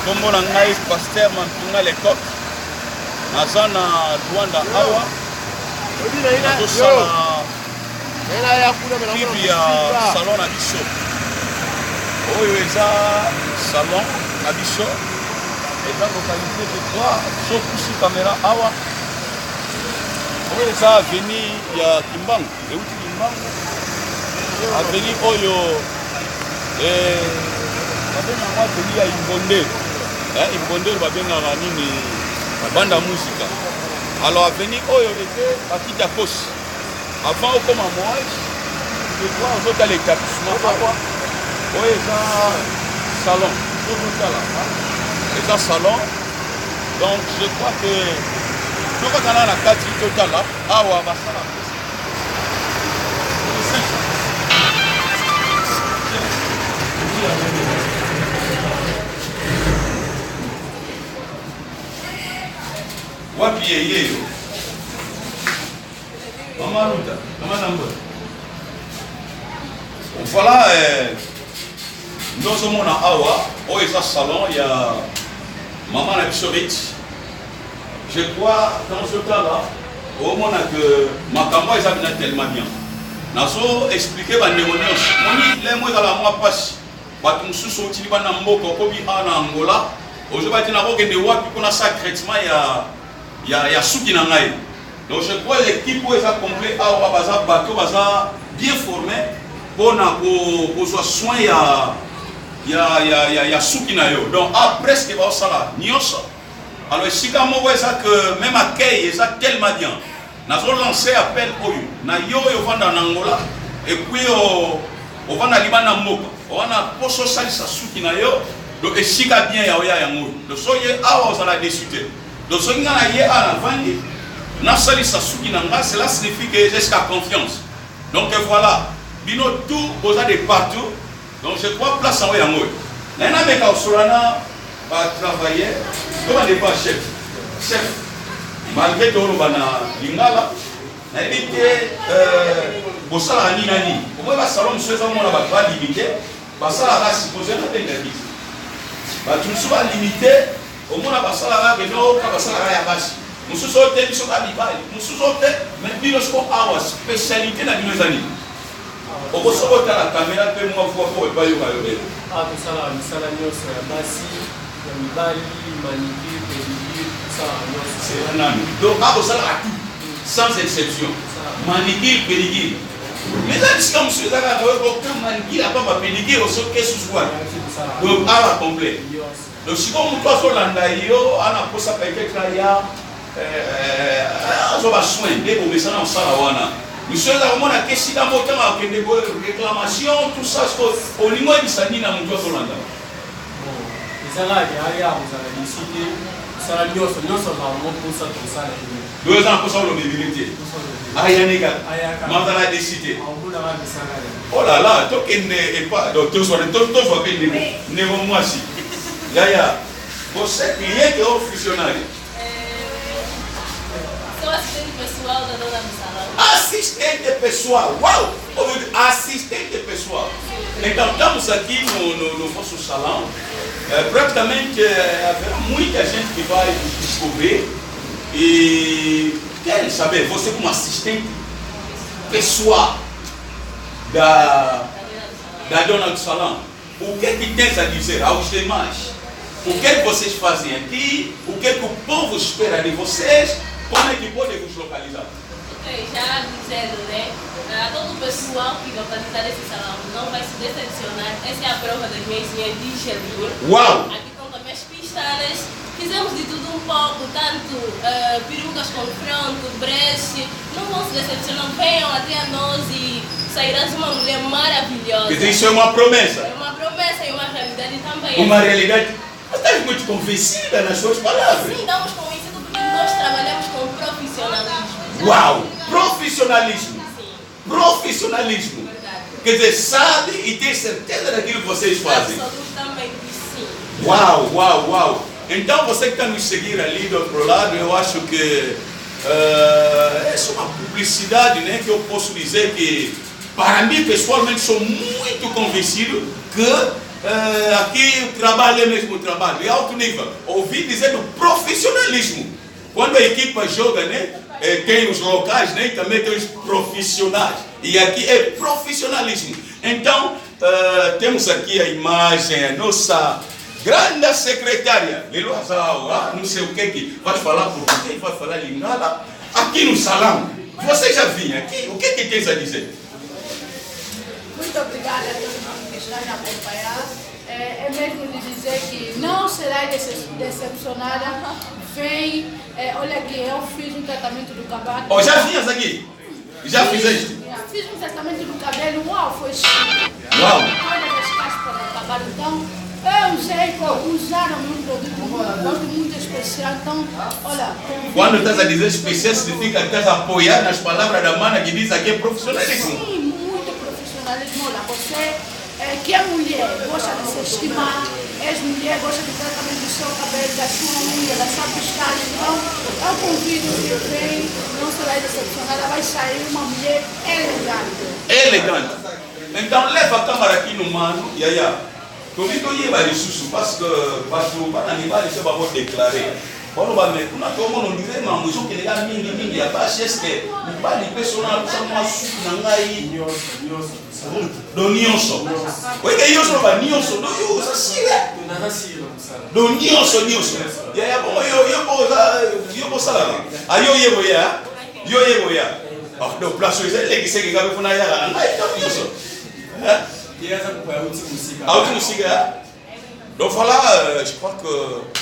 Kombo na ngai Pasteur Mampunga Lecoq. Naza na Rwanda awa. Tozosala clip ya salon na biso. Oyo eza salon na biso. Eza localisé je crois sokusi caméra awa. Oyo eza avenue ya Kimbangu. Euti Kimbangu. Avenue oyo babenga mwa avenue ya Imbonde. Imbonde babengaka nini banda musika. Alors avenue oyo était bakiti ya posi. Avant au comme moi, je crois aux autres l'établissement awa. Oyo eza salon. Eza salon. Donc je crois que nous avons la carte totale awa basala. Wapi yeye yo Mama Ruta, comment ça va? Voilà, nous sommes à Awa, où est ce salon, il y a Maman Nabisorite. Je crois, dans ce cas-là, au moment que ma campagne est tellement bien. Nazo expliquer ma néonios. Moni, les mots dans la moi passe. Batum sous au tiliban na mboko kobi ana Angola. Aujourd'hui, na roque de wapi kuna sacrement il y a souki na ngai. Donc je crois l'équipe est complète à baza bateau baza bien formé pour soit soin ya souki na yo. Donc après ce que va sala nyonso. Alors si comme moi ça que même accueil ça tellement bien. Nazo lancer appel oyo na yo vanda na Angola et puis on va na libana moko. On a poso salisa souki na yo. Donc si ka bien ya oya yango. Donc soyez awa osala décider. Donc soyez na ye à la vandi. Cela signifie que j'ai jusqu'à confiance. Donc voilà, bino tout posa de partout. Donc je crois place en Oyango. Nana meka osolana va travailler. Comment n'est pas chef? Chef. Malgré tout le bana lingala, na éviter bosala ni nani. Au moins va salon monsieur ça mon va pas limiter. Ba sala va supposer na tengali. Ba tout soit limité. Au moins va sala va que non ka sala ya basi. Nous sommes des gens nous sommes mais nous sommes à spécialité dans les années. Au bout de la caméra, tu moi voir pour pas y aller. Ah, tout ça, nous sommes à Bassi, Mibali, Manicure, Pédicure, tout ça. C'est un ami. Donc, à tout, sans exception. Manicure, Pédicure. Mais là, c'est comme si vous avez aucun manicure, à pas pédicure, au sol qu'est-ce que donc, à la complet. Donc, si comme toi, sur l'andaïo, on a posé peut-être là. Azoba soin de vous messana wana. Monsieur là on a question dans votre temps que des réclamations tout ça au niveau de Sani na mtu Holanda. Bon, ezala ya vous avez décidé ça la nyoso va pour ça tout ça. 2 ans pour ça le mobilité. Ayanika. Mandala décidé. Oh là là, toi qui n'est pas docteur soit toi soit que ne moi si. Yaya. Vous savez client qui est fonctionnaire. Assistente pessoal, uau! Assistente pessoal. Então estamos aqui no nosso salão. Praticamente haverá muita gente que vai descobrir e querem saber, você como assistente pessoal da dona do salão, o que é que tem a dizer aos demais? O que é que vocês fazem aqui? O que é que o povo espera de vocês? Como é que podem vos localizar? Ok, já dizendo, né? A todo o pessoal que localizar esse salão não vai se decepcionar. Essa é a prova das minhas unhas de gelinho. Uau! Aqui estão também as pistadas. Fizemos de tudo um pouco, tanto perucas com fronto, breche. Não vão se decepcionar, venham até a nós e sairás uma mulher maravilhosa. Quer dizer, isso é uma promessa? É uma promessa e uma realidade também. Uma realidade? Mas estás muito convencida nas suas palavras. Sim, estamos convencidos porque nós trabalhamos com profissionalismo. Uau! Profissionalismo. Sim. Profissionalismo. Verdade. Quer dizer, sabe e tem certeza daquilo que vocês fazem. Absolutamente sim. Uau, uau, uau. Então você que está nos seguir ali do outro lado, eu acho que essa é uma publicidade, né, que eu posso dizer que, para mim pessoalmente, sou muito convencido que aqui o trabalho é mesmo o trabalho, é alto nível. Ouvi dizer do profissionalismo. Quando a equipa joga, né, tem os locais, né, também tem os profissionais. E aqui é profissionalismo. Então, temos aqui a imagem, a nossa grande secretária, não sei o que vai falar português, vai falar lingala, aqui no salão. Você já vinha aqui, o que tens a dizer? Muito obrigada a todos que estão a acompanhar. É mesmo de dizer que não será decepcionada. Vem, olha aqui, eu fiz um tratamento do cabelo. Oh, já vinhas aqui? Já fizeste? Fiz um tratamento do cabelo, uau, foi chique. Uau! Todas as caspas do cabelo, então eu usei, usaram um produto muito especial, então, olha. Quando estás a dizer especial, significa que estás a apoiar nas palavras da mana que diz aqui é profissionalismo. Sim, muito profissionalismo. Olha, você que é mulher, gosta de se estimar, és mulher, gosta de tratamento do seu cabelo, da sua unha, da sua pestana, então eu convido que vem, não será decepcionada, vai sair uma mulher elegante. Elegante. Então leva a câmera aqui no mano, convido ele a isso, parce que para animar isso eu vou declarer. Quando vai me, quando todo mundo diz, mas o jogo que ele mingi, a baixa é que o pai de personal só uma suco na ngai do nionso. O que é isso não vai nionso, do usa sila. Do nionso. E aí bom eu vou salar. Aí eu vou ya. Ah, do plaço isso ele que segue cabe funa ya. Ngai tá nionso. E essa foi a última música. A última música. Donc voilà, je crois que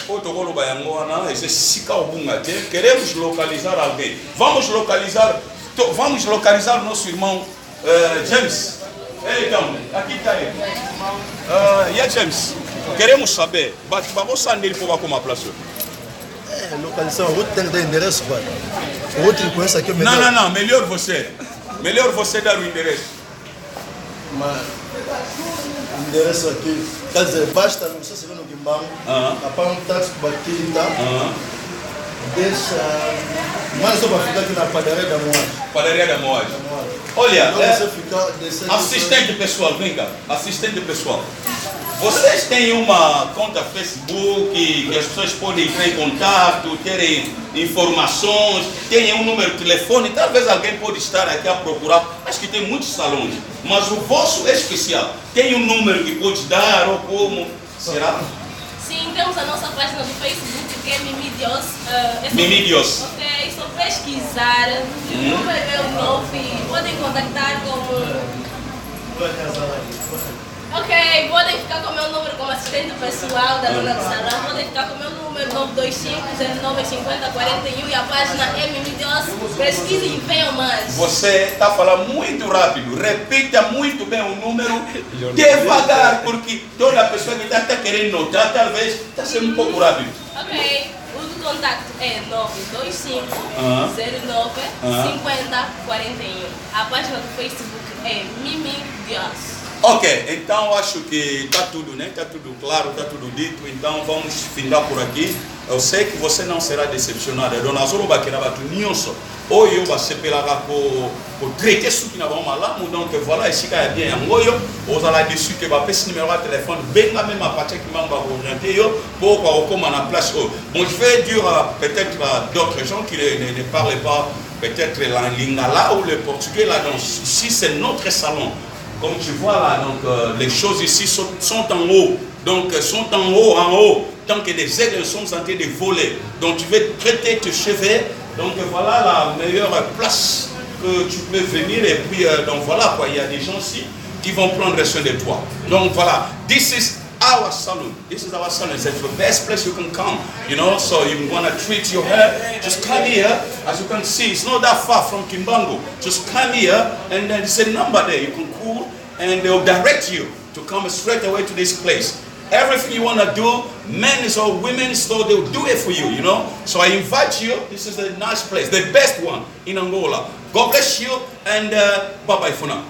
o Togolo Bayangoana e Sika Obunga, queremos localizar alguém. Vamos localizar nosso irmão James. Então, aqui está ele. James, queremos saber, vamos saber ele para como a plaça. Localização, o outro tem que dar endereço, pai. O outro conhece aqui o melhor. Não, melhor você dar o endereço. Mas o endereço aqui, quer dizer, basta, não sei se vê no Guimbão, apaga um táxi para Batista, deixa, mas só para ficar aqui na padaria da Moagem. Padaria da Moagem. Olha, você ficar assistente pessoal, vem cá, assistente pessoal. Vocês têm uma conta Facebook que as pessoas podem entrar em contato, terem informações, têm um número de telefone, talvez alguém pode estar aqui a procurar, acho que tem muitos salões, mas o vosso é especial. Tem um número que pode dar ou como? Será? Sim, temos a nossa página do Facebook que é Mimidios. Mimidios. Ok, só pesquisar. O número é o 9. Podem contactar como. Ok, podem ficar com o meu número como assistente pessoal da dona do salão. Podem ficar com o meu número 925-0950-41 e a página é Mimidios. Pesquisem e venham mais. Você está falando muito rápido. Repita muito bem o número devagar, porque toda pessoa que está querendo notar, talvez está sendo um pouco rápido. Ok, o contato é 925-09-50-41. A página do Facebook é Mimidios. Ok, então acho que está tudo, né? Está tudo claro, está tudo dito. Então vamos findar por aqui. Eu sei que você não será decepcionada. Dona Zoroba que nava tu nionso. Ou eu vou ser pela pour traiter ce qui n'a pas mal là. Donc voilà, ici quand il y a bien un goyo. Vous allez dessus que va passer numéro de téléphone. Ben la même à partir qui m'a orienté yo pour qu'on comme à la place. Bon, je vais dire peut-être à d'autres gens qui ne parlent pas peut-être la lingala ou le portugais là. Donc ici c'est notre salon. Comme tu vois là, donc les choses ici sont en haut. Donc sont en haut. Tant que les aigles sont en train de voler. Donc tu veux traiter tes cheveux. Donc voilà la meilleure place que tu peux venir. Et puis donc voilà quoi, il y a des gens ici qui vont prendre soin de toi. Donc voilà, this is our salon. This is our salon. It's the best place you can come. You know, so you want to treat your hair, just come here. As you can see, it's not that far from Kimbangu. Just come here and then there's a number there. You can call and they'll direct you to come straight away to this place. Everything you want to do, men or women, so they'll do it for you, you know. So I invite you. This is a nice place, the best one in Angola. God bless you and bye-bye for now.